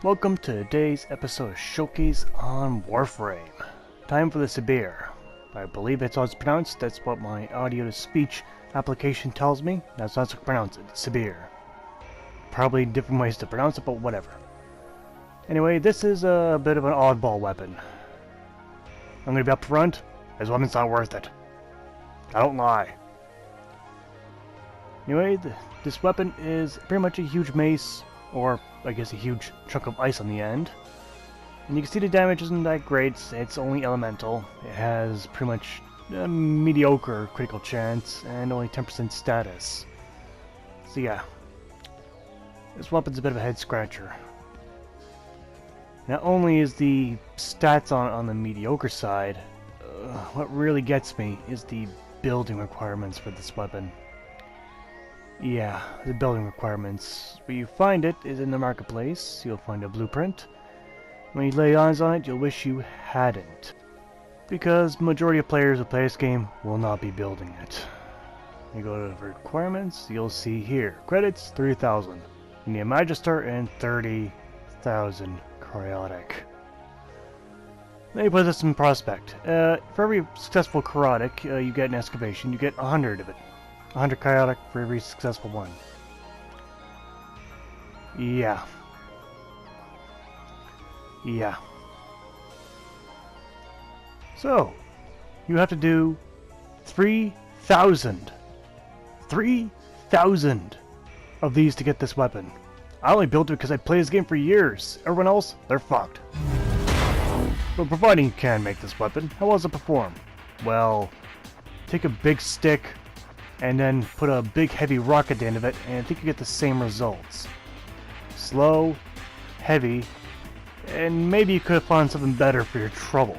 Welcome to today's episode of Showcase on Warframe. Time for the Sibir. I believe it's how it's pronounced. That's what my audio-to-speech application tells me. That's not how to pronounce it. Sibir. Probably different ways to pronounce it, but whatever. Anyway, this is a bit of an oddball weapon. I'm gonna be up front. This weapon's not worth it. I don't lie. Anyway, this weapon is pretty much a huge mace, or I guess a huge chunk of ice on the end. And you can see the damage isn't that great. It's only elemental. It has pretty much a mediocre critical chance and only 10% status. So yeah, this weapon's a bit of a head scratcher. Not only is the stats on the mediocre side, what really gets me is the building requirements for this weapon. Yeah, the building requirements. Where you find it is in the marketplace. You'll find a blueprint. When you lay eyes on it, you'll wish you hadn't. Because majority of players who play this game will not be building it. You go to the requirements, you'll see here. Credits, 3,000. You need a Magister and 30,000 Cryotic. Let me put this in prospect. For every successful Cryotic you get an excavation, you get 100 of it. 100 Cryotic for every successful one. Yeah. So, you have to do 3,000 of these to get this weapon. I only built it because I played this game for years. Everyone else, they're fucked. But providing you can make this weapon, how does it perform? Well, take a big stick and then put a big heavy rock at the end of it, and I think you get the same results. Slow, heavy, and maybe you could have found something better for your trouble.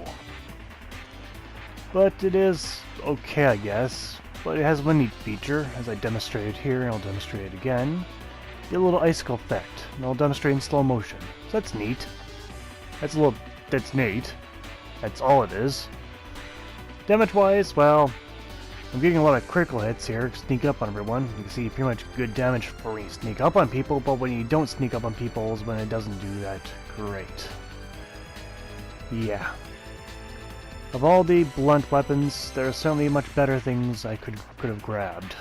But it is okay, I guess. But it has one neat feature, as I demonstrated here, and I'll demonstrate it again. You get a little icicle effect, and I'll demonstrate in slow motion. So that's neat. That's neat. That's all it is. Damage-wise, well, I'm getting a lot of critical hits here, sneak up on everyone. You can see pretty much good damage for when you sneak up on people, but when you don't sneak up on people is when it doesn't do that great. Yeah. Of all the blunt weapons, there are certainly much better things I could have grabbed.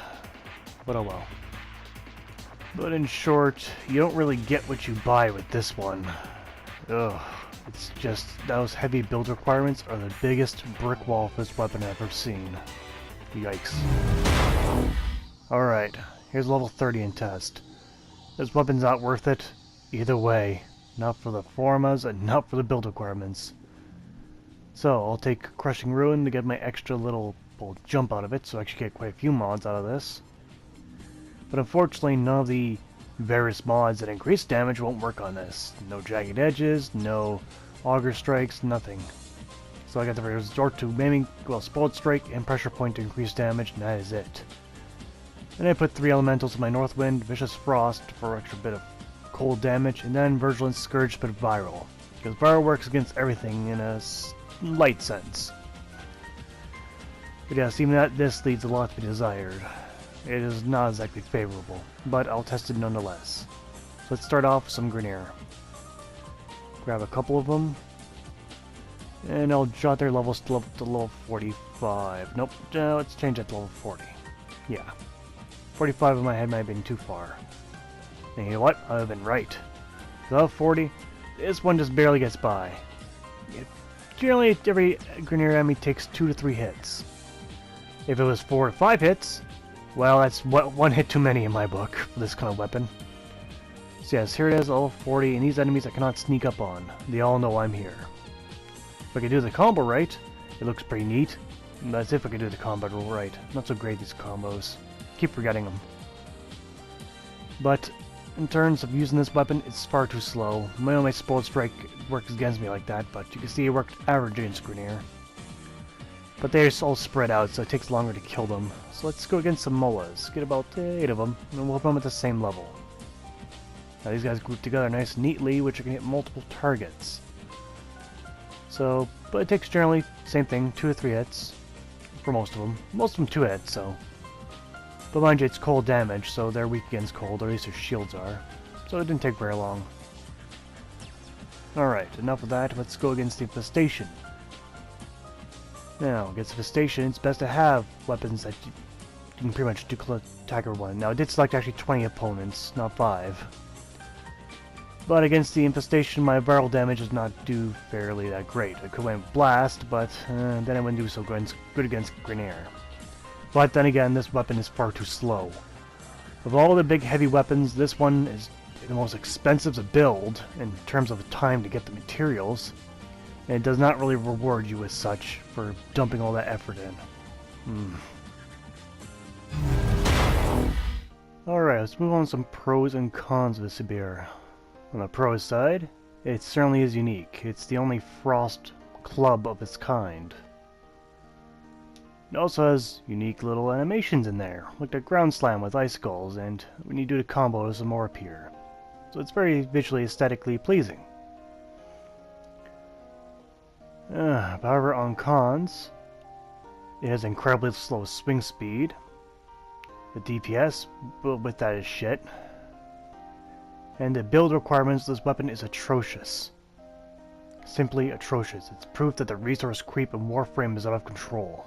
But oh well. But in short, you don't really get what you buy with this one. Ugh. It's just, those heavy build requirements are the biggest brick wall for this weapon I've ever seen. Yikes. Alright, here's level 30 in test. This weapon's not worth it either way. Not for the formas and not for the build requirements. So, I'll take Crushing Ruin to get my extra little jump out of it, so I actually get quite a few mods out of this. But unfortunately, none of the various mods that increase damage won't work on this. No Jagged Edges, no Auger Strikes, nothing. So I got to resort to maiming, Spoiled Strike and Pressure Point to increase damage, and that is it. Then I put 3 elementals in my North Wind, Vicious Frost for extra bit of cold damage, and then Virulent Scourge but Viral. Because Viral works against everything in a light sense. But yes, even that, this leaves a lot to be desired. It is not exactly favorable, but I'll test it nonetheless. So let's start off with some Grineer. Grab a couple of them. And I'll jot their levels to level 45. Nope, let's change that to level 40. Yeah. 45 in my head might have been too far. And you know what? I've been right. Level 40, this one just barely gets by. Generally, every Grineer enemy takes 2 to 3 hits. If it was 4 to 5 hits, well, that's one hit too many in my book for this kind of weapon. So yes, here it is, level 40, and these enemies I cannot sneak up on. They all know I'm here. If I could do the combo right, it looks pretty neat. That's if I could do the combo right. Not so great, these combos. Keep forgetting them. But in terms of using this weapon, it's far too slow. My Spoiled Strike works against me like that, but you can see it worked average against Grineer. But they're all spread out, so it takes longer to kill them. So let's go against some Molas. Get about 8 of them, and we'll put them at the same level. Now these guys group together nice and neatly, which can hit multiple targets. So, but it takes generally, same thing, 2 or 3 hits. For most of them. Most of them 2 hits, so. But mind you, it's cold damage, so they're weak against cold, or at least their shields are. So it didn't take very long. Alright, enough of that, let's go against the Infestation. Now, against the Infestation, it's best to have weapons that you can pretty much attack everyone. Now, I did select actually 20 opponents, not 5. But against the Infestation, my viral damage does not do fairly that great. I could win Blast, but then I wouldn't do so good against Grenier. But then again, this weapon is far too slow. Of all the big heavy weapons, this one is the most expensive to build in terms of time to get the materials, and it does not really reward you as such for dumping all that effort in. Alright, let's move on to some pros and cons of the Sibir. On the pros side, it certainly is unique. It's the only Frost club of its kind. It also has unique little animations in there, like the ground slam with icicles, and when you do the combo, some more appear. So it's very visually aesthetically pleasing. However, on cons, it has incredibly slow swing speed. The DPS, with that is shit. And the build requirements of this weapon is atrocious. Simply atrocious. It's proof that the resource creep in Warframe is out of control.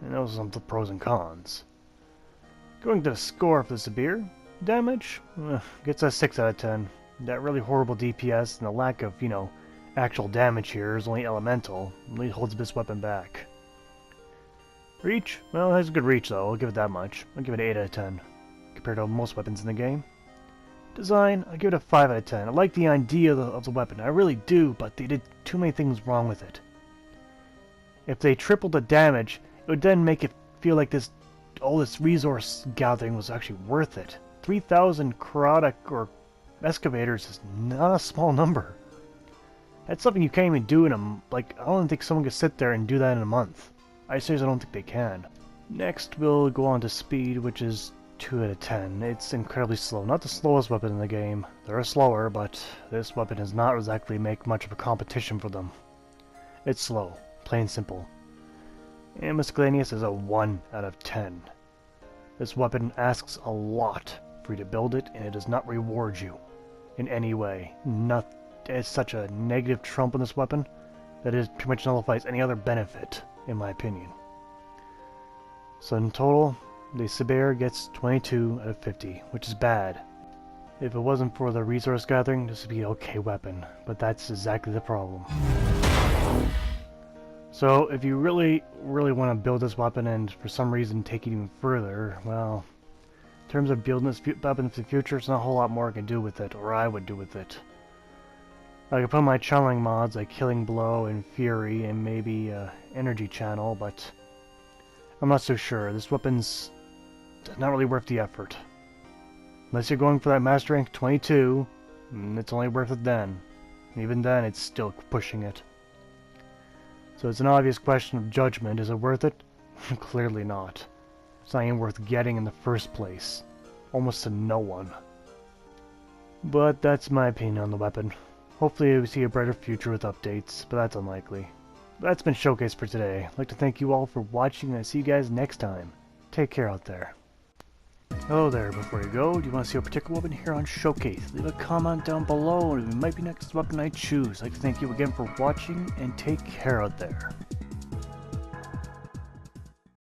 And those are some of the pros and cons. Going to the score for the Sibir, damage gets a 6 out of 10. That really horrible DPS and the lack of, actual damage here is only elemental. Really holds this weapon back. Reach? Well, it has a good reach though, I'll give it that much. I'll give it an 8 out of 10, compared to most weapons in the game. Design, I'll give it a 5 out of 10. I like the idea of the weapon, I really do, but they did too many things wrong with it. If they tripled the damage, it would then make it feel like all this resource gathering was actually worth it. 3,000 Karotic or excavators is not a small number. That's something you can't even do in I don't think someone could sit there and do that in a month. I seriously don't think they can. Next, we'll go on to speed, which is 2 out of 10. It's incredibly slow. Not the slowest weapon in the game. They're slower, but this weapon does not exactly make much of a competition for them. It's slow. Plain simple. And Miscellaneous is a 1 out of 10. This weapon asks a lot for you to build it, and it does not reward you in any way. It's such a negative trump on this weapon that it pretty much nullifies any other benefit, in my opinion. So in total, the Sibir gets 22 out of 50, which is bad. If it wasn't for the resource gathering, this would be an okay weapon, but that's exactly the problem. So if you really want to build this weapon and for some reason take it even further, well, in terms of building this weapon for the future, it's not a whole lot more I can do with it, or I would do with it. I could put my channeling mods like Killing Blow and Fury and maybe Energy Channel, but I'm not so sure. This weapon's not really worth the effort. Unless you're going for that Master Rank 22, it's only worth it then. Even then, it's still pushing it. So it's an obvious question of judgment. Is it worth it? Clearly not. It's not even worth getting in the first place. Almost to no one. But that's my opinion on the weapon. Hopefully we see a brighter future with updates, but that's unlikely. That's been Showcase for today. I'd like to thank you all for watching, and I'll see you guys next time. Take care out there. Hello there, before you go, do you want to see a particular weapon here on Showcase? Leave a comment down below, and it might be next weapon I choose. I'd like to thank you again for watching, and take care out there.